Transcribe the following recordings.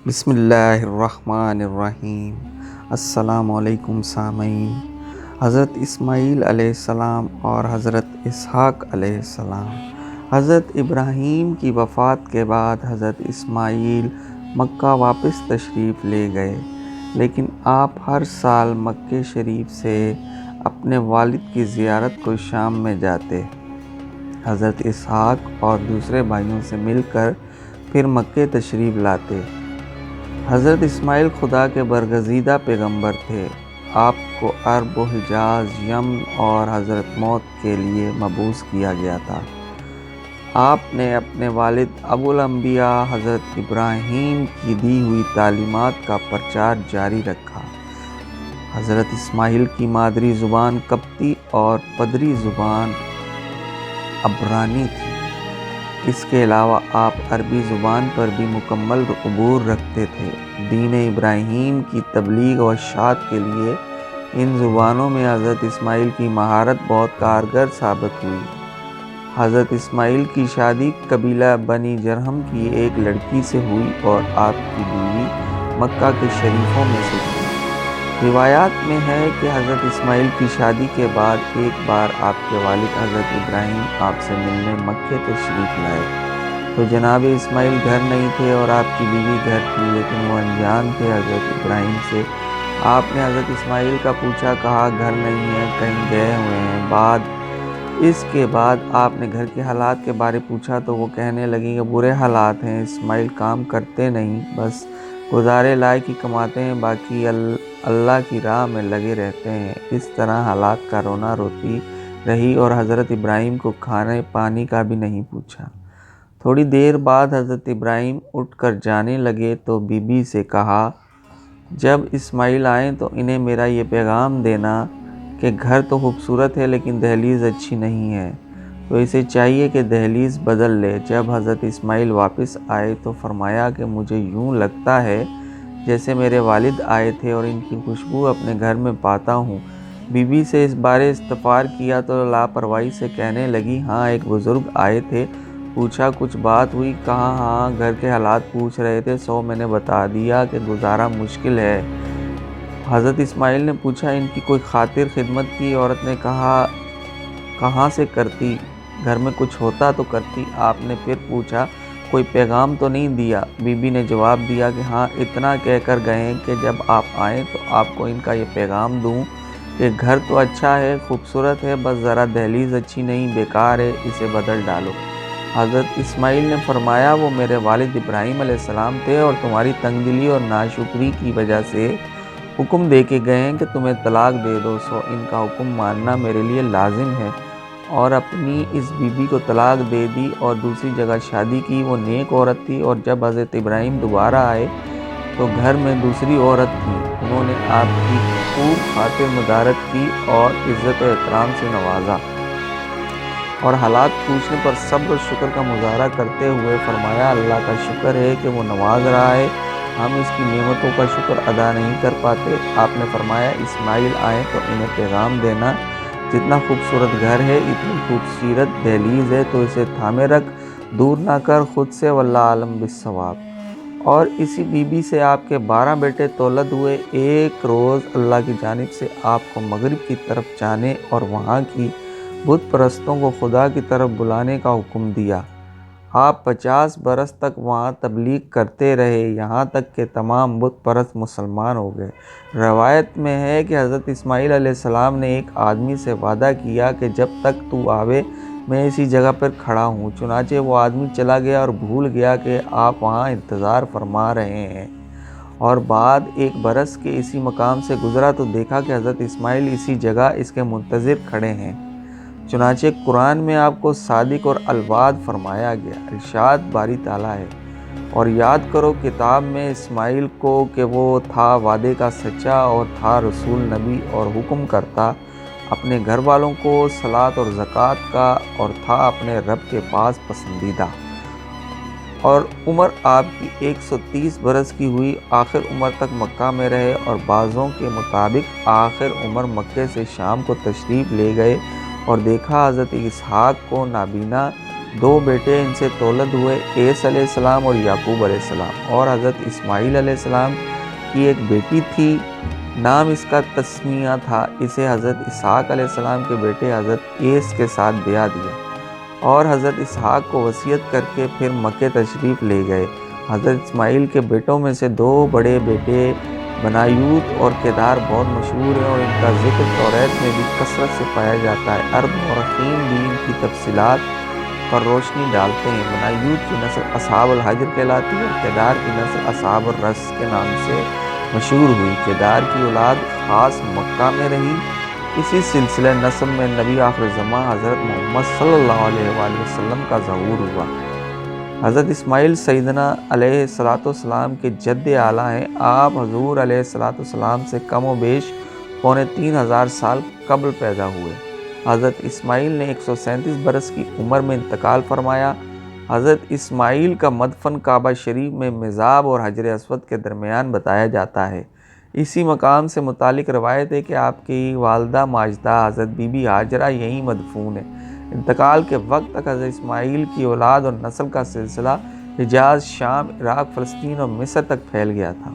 بسم اللہ الرحمن الرحیم۔ السلام علیکم سامعین۔ حضرت اسماعیل علیہ السلام اور حضرت اسحاق علیہ السلام۔ حضرت ابراہیم کی وفات کے بعد حضرت اسماعیل مکہ واپس تشریف لے گئے، لیکن آپ ہر سال مکہ شریف سے اپنے والد کی زیارت کو شام میں جاتے۔ حضرت اسحاق اور دوسرے بھائیوں سے مل کر پھر مکہ تشریف لاتے۔ حضرت اسماعیل خدا کے برگزیدہ پیغمبر تھے۔ آپ کو عرب و حجاز، یمن اور حضرت موت کے لیے مبعوث کیا گیا تھا۔ آپ نے اپنے والد ابو الانبیاء حضرت ابراہیم کی دی ہوئی تعلیمات کا پرچار جاری رکھا۔ حضرت اسماعیل کی مادری زبان قبطی اور پدری زبان عبرانی تھی۔ اس کے علاوہ آپ عربی زبان پر بھی مکمل عبور رکھتے تھے۔ دین ابراہیم کی تبلیغ و اشاعت کے لیے ان زبانوں میں حضرت اسماعیل کی مہارت بہت کارگر ثابت ہوئی۔ حضرت اسماعیل کی شادی قبیلہ بنی جرہم کی ایک لڑکی سے ہوئی اور آپ کی بیوی مکہ کے شریفوں میں سے تھی۔ روایات میں ہے کہ حضرت اسماعیل کی شادی کے بعد ایک بار آپ کے والد حضرت ابراہیم آپ سے ملنے مکہ تشریف لائے تو جناب اسماعیل گھر نہیں تھے اور آپ کی بیوی گھر تھی، لیکن وہ انجان تھے حضرت ابراہیم سے۔ آپ نے حضرت اسماعیل کا پوچھا، کہا گھر نہیں ہے، کہیں گئے ہوئے ہیں۔ اس کے بعد آپ نے گھر کے حالات کے بارے پوچھا تو وہ کہنے لگی کہ برے حالات ہیں، اسماعیل کام کرتے نہیں، بس گزارے لائق ہی کماتے ہیں، باقی اللہ کی راہ میں لگے رہتے ہیں۔ اس طرح حالات کا رونا روتی رہی اور حضرت ابراہیم کو کھانے پانی کا بھی نہیں پوچھا۔ تھوڑی دیر بعد حضرت ابراہیم اٹھ کر جانے لگے تو بی بی سے کہا، جب اسماعیل آئیں تو انہیں میرا یہ پیغام دینا کہ گھر تو خوبصورت ہے لیکن دہلیز اچھی نہیں ہے، تو اسے چاہیے کہ دہلیز بدل لے۔ جب حضرت اسماعیل واپس آئے تو فرمایا کہ مجھے یوں لگتا ہے جیسے میرے والد آئے تھے اور ان کی خوشبو اپنے گھر میں پاتا ہوں۔ بی بی سے اس بارے استفسار کیا تو لاپرواہی سے کہنے لگی، ہاں ایک بزرگ آئے تھے، پوچھا کچھ بات ہوئی؟ کہا ہاں گھر کے حالات پوچھ رہے تھے، سو میں نے بتا دیا کہ گزارا مشکل ہے۔ حضرت اسماعیل نے پوچھا، ان کی کوئی خاطر خدمت کی؟ عورت نے کہا، کہاں سے کرتی، گھر میں کچھ ہوتا تو کرتی۔ آپ نے پھر پوچھا، کوئی پیغام تو نہیں دیا؟ بی بی نے جواب دیا کہ ہاں اتنا کہہ کر گئے کہ جب آپ آئیں تو آپ کو ان کا یہ پیغام دوں کہ گھر تو اچھا ہے، خوبصورت ہے، بس ذرا دہلیز اچھی نہیں، بیکار ہے، اسے بدل ڈالو۔ حضرت اسماعیل نے فرمایا، وہ میرے والد ابراہیم علیہ السلام تھے اور تمہاری تنگ دلی اور ناشکری کی وجہ سے حکم دے کے گئے ہیں کہ تمہیں طلاق دے دو، سو ان کا حکم ماننا میرے لیے لازم ہے۔ اور اپنی اس بی بی کو طلاق دے دی اور دوسری جگہ شادی کی۔ وہ نیک عورت تھی اور جب حضرت ابراہیم دوبارہ آئے تو گھر میں دوسری عورت تھی۔ انہوں نے آپ کی خوب خاطر مدارت کی اور عزت و احترام سے نوازا اور حالات پوچھنے پر صبر و شکر کا مظاہرہ کرتے ہوئے فرمایا، اللہ کا شکر ہے کہ وہ نواز رہا ہے، ہم اس کی نعمتوں کا شکر ادا نہیں کر پاتے۔ آپ نے فرمایا، اسماعیل آئیں تو انہیں پیغام دینا، جتنا خوبصورت گھر ہے اتنی خوبصورت دہلیز ہے، تو اسے تھامے رکھ، دور نہ کر خود سے، واللہ عالم بالصواب۔ اور اسی بی بی سے آپ کے 12 بیٹے تولد ہوئے۔ ایک روز اللہ کی جانب سے آپ کو مغرب کی طرف جانے اور وہاں کی بت پرستوں کو خدا کی طرف بلانے کا حکم دیا۔ آپ 50 برس تک وہاں تبلیغ کرتے رہے، یہاں تک کہ تمام بت پرست مسلمان ہو گئے۔ روایت میں ہے کہ حضرت اسماعیل علیہ السلام نے ایک آدمی سے وعدہ کیا کہ جب تک تو آوے میں اسی جگہ پر کھڑا ہوں، چنانچہ وہ آدمی چلا گیا اور بھول گیا کہ آپ وہاں انتظار فرما رہے ہیں، اور بعد ایک برس کے اسی مقام سے گزرا تو دیکھا کہ حضرت اسماعیل اسی جگہ اس کے منتظر کھڑے ہیں۔ چنانچہ قرآن میں آپ کو صادق اور الوعد فرمایا گیا، ارشاد باری تعالیٰ ہے، اور یاد کرو کتاب میں اسماعیل کو کہ وہ تھا وعدے کا سچا اور تھا رسول نبی اور حکم کرتا اپنے گھر والوں کو صلاۃ اور زکوٰۃ کا، اور تھا اپنے رب کے پاس پسندیدہ۔ اور عمر آپ کی 130 برس کی ہوئی، آخر عمر تک مکہ میں رہے، اور بعضوں کے مطابق آخر عمر مکہ سے شام کو تشریف لے گئے اور دیکھا حضرت اسحاق کو نابینا دو بیٹے ان سے تولد ہوئے، ایس علیہ السلام اور یعقوب علیہ السلام، اور حضرت اسماعیل علیہ السلام کی ایک بیٹی تھی، نام اس کا تسمیہ تھا، اسے حضرت اسحاق علیہ السلام کے بیٹے حضرت ایس کے ساتھ بیاہ دیا، اور حضرت اسحاق کو وصیت کر کے پھر مکہ تشریف لے گئے۔ حضرت اسماعیل کے بیٹوں میں سے دو بڑے بیٹے بنایوت اور کیدار بہت مشہور ہیں، اور ان کا ذکر توریت میں بھی کثرت سے پایا جاتا ہے۔ عرب مورخین بھی ان کی تفصیلات پر روشنی ڈالتے ہیں۔ بنایوت کی نسل اصحاب الحجر کہلاتی ہے، اور کیدار کی نسل اصحاب الرس کے نام سے مشہور ہوئی۔ کیدار کی اولاد خاص مکہ میں رہی۔ اسی سلسلہ نسب میں نبی آخر زمان حضرت محمد صلی اللہ علیہ وآلہ وسلم کا ظہور ہوا۔ حضرت اسماعیل سیدنا علیہ السلام کے جد اعلیٰ ہیں۔ آپ حضور علیہ السلام سے کم و بیش 3500 سال قبل پیدا ہوئے۔ حضرت اسماعیل نے 137 برس کی عمر میں انتقال فرمایا۔ حضرت اسماعیل کا مدفن کعبہ شریف میں مزاب اور حجر اسود کے درمیان بتایا جاتا ہے۔ اسی مقام سے متعلق روایت ہے کہ آپ کی والدہ ماجدہ حضرت بی بی ہاجرہ یہیں مدفون ہے۔ انتقال کے وقت تک حضرت اسماعیل کی اولاد اور نسل کا سلسلہ حجاز، شام، عراق، فلسطین اور مصر تک پھیل گیا تھا۔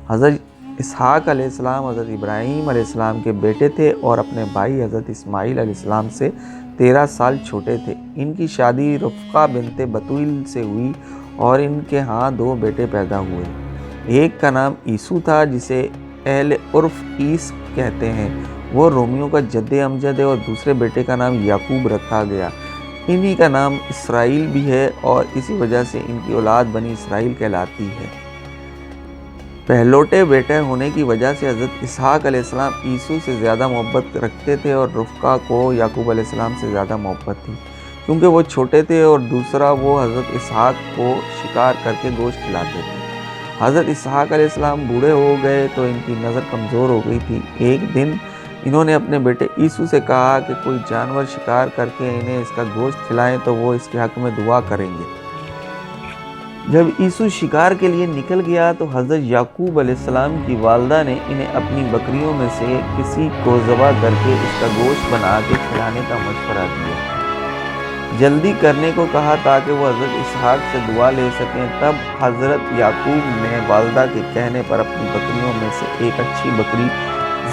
حضرت اسحاق علیہ السلام حضرت ابراہیم علیہ السلام کے بیٹے تھے اور اپنے بھائی حضرت اسماعیل علیہ السلام سے 13 سال چھوٹے تھے۔ ان کی شادی رفقہ بنت بتویل سے ہوئی اور ان کے ہاں 2 بیٹے پیدا ہوئے۔ ایک کا نام عیسو تھا، جسے اہل عرف عیس کہتے ہیں، وہ رومیوں کا جد امجد ہے، اور دوسرے بیٹے کا نام یعقوب رکھا گیا۔ انہی کا نام اسرائیل بھی ہے، اور اسی وجہ سے ان کی اولاد بنی اسرائیل کہلاتی ہے۔ پہلوٹے بیٹے ہونے کی وجہ سے حضرت اسحاق علیہ السلام عیسو سے زیادہ محبت رکھتے تھے، اور رفقہ کو یعقوب علیہ السلام سے زیادہ محبت تھی، کیونکہ وہ چھوٹے تھے، اور دوسرا وہ حضرت اسحاق کو شکار کر کے گوشت کھلاتے تھے۔ حضرت اسحاق علیہ السلام بوڑھے ہو گئے تو ان کی نظر کمزور ہو گئی تھی۔ ایک دن انہوں نے اپنے بیٹے عیسو سے کہا کہ کوئی جانور شکار کر کے انہیں اس کا گوشت کھلائیں تو وہ اس کے حق میں دعا کریں گے۔ جب عیسو شکار کے لیے نکل گیا تو حضرت یعقوب علیہ السلام کی والدہ نے انہیں اپنی بکریوں میں سے کسی کو ذبح کر کے اس کا گوشت بنا کے کھلانے کا مشورہ دیا۔ جلدی کرنے کو کہا تاکہ وہ حضرت اسحاق سے دعا لے سکیں۔ تب حضرت یعقوب نے والدہ کے کہنے پر اپنی بکریوں میں سے ایک اچھی بکری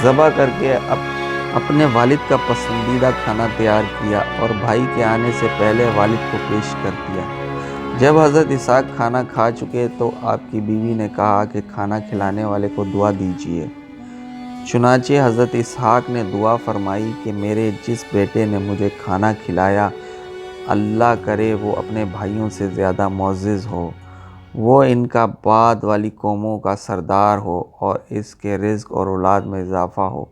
ذبح کر کے اپنے والد کا پسندیدہ کھانا تیار کیا اور بھائی کے آنے سے پہلے والد کو پیش کر دیا۔ جب حضرت اسحاق کھانا کھا چکے تو آپ کی بیوی نے کہا کہ کھانا کھلانے والے کو دعا دیجیے۔ چنانچہ حضرت اسحاق نے دعا فرمائی کہ میرے جس بیٹے نے مجھے کھانا کھلایا، اللہ کرے وہ اپنے بھائیوں سے زیادہ معزز ہو، وہ ان کا بعد والی قوموں کا سردار ہو، اور اس کے رزق اور اولاد میں اضافہ ہو۔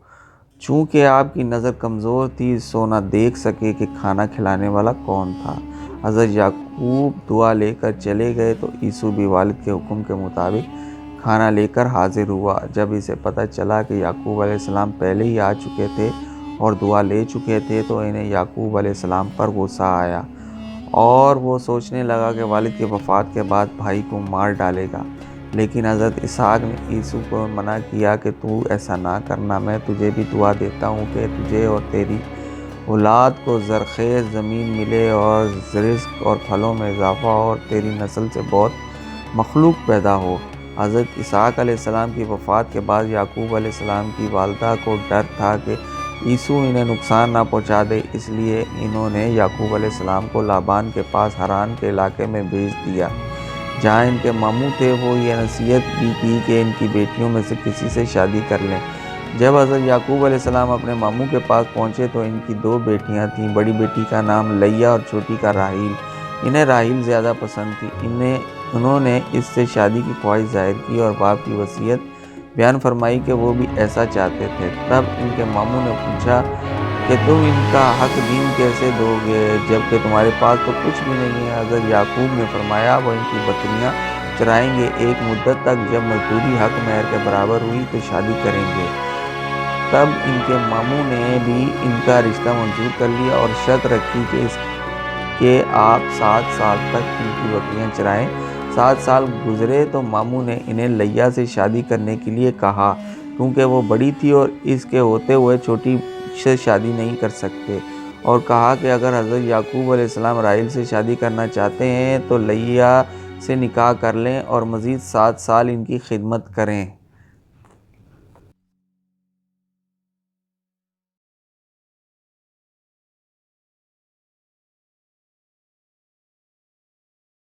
چونکہ آپ کی نظر کمزور تھی سو نہ دیکھ سکے کہ کھانا کھلانے والا کون تھا۔ حضرت یعقوب دعا لے کر چلے گئے تو عیسو بھی والد کے حکم کے مطابق کھانا لے کر حاضر ہوا۔ جب اسے پتہ چلا کہ یعقوب علیہ السلام پہلے ہی آ چکے تھے اور دعا لے چکے تھے تو انہیں یعقوب علیہ السلام پر غصہ آیا، اور وہ سوچنے لگا کہ والد کی وفات کے بعد بھائی کو مار ڈالے گا۔ لیکن حضرت اسحاق نے عیسو کو منع کیا کہ تو ایسا نہ کرنا، میں تجھے بھی دعا دیتا ہوں کہ تجھے اور تیری اولاد کو زرخیز زمین ملے اور رزق اور پھلوں میں اضافہ ہو، اور تیری نسل سے بہت مخلوق پیدا ہو۔ حضرت اسحاق علیہ السلام کی وفات کے بعد یعقوب علیہ السلام کی والدہ کو ڈر تھا کہ عیسو انہیں نقصان نہ پہنچا دے، اس لیے انہوں نے یعقوب علیہ السلام کو لابان کے پاس حران کے علاقے میں بھیج دیا، جہاں ان کے ماموں تھے۔ وہ یہ نصیحت بھی کی کہ ان کی بیٹیوں میں سے کسی سے شادی کر لیں۔ جب حضرت یعقوب علیہ السلام اپنے ماموں کے پاس پہنچے تو ان کی 2 بیٹیاں تھیں، بڑی بیٹی کا نام لیا اور چھوٹی کا راحیل۔ انہیں راحیل زیادہ پسند تھی۔ انہوں نے اس سے شادی کی خواہش ظاہر کی اور باپ کی وصیت بیان فرمائی کہ وہ بھی ایسا چاہتے تھے۔ تب ان کے ماموں نے پوچھا کہ تم ان کا حق دین کیسے دو گے جبکہ تمہارے پاس تو کچھ بھی نہیں ہے؟ حضرت یعقوب نے فرمایا وہ ان کی بکریاں چرائیں گے ایک مدت تک، جب مزدوری حق مہر کے برابر ہوئی تو شادی کریں گے۔ تب ان کے ماموں نے بھی ان کا رشتہ منظور کر لیا اور شرط رکھی کہ آپ 7 سال تک ان کی بکریاں چرائیں۔ 7 سال گزرے تو ماموں نے انہیں لیا سے شادی کرنے کے لیے کہا، کیونکہ وہ بڑی تھی اور اس کے ہوتے ہوئے چھوٹی سے شادی نہیں کر سکتے، اور کہا کہ اگر حضرت یعقوب علیہ السلام راحیل سے شادی کرنا چاہتے ہیں تو لیہ سے نکاح کر لیں اور مزید 7 سال ان کی خدمت کریں۔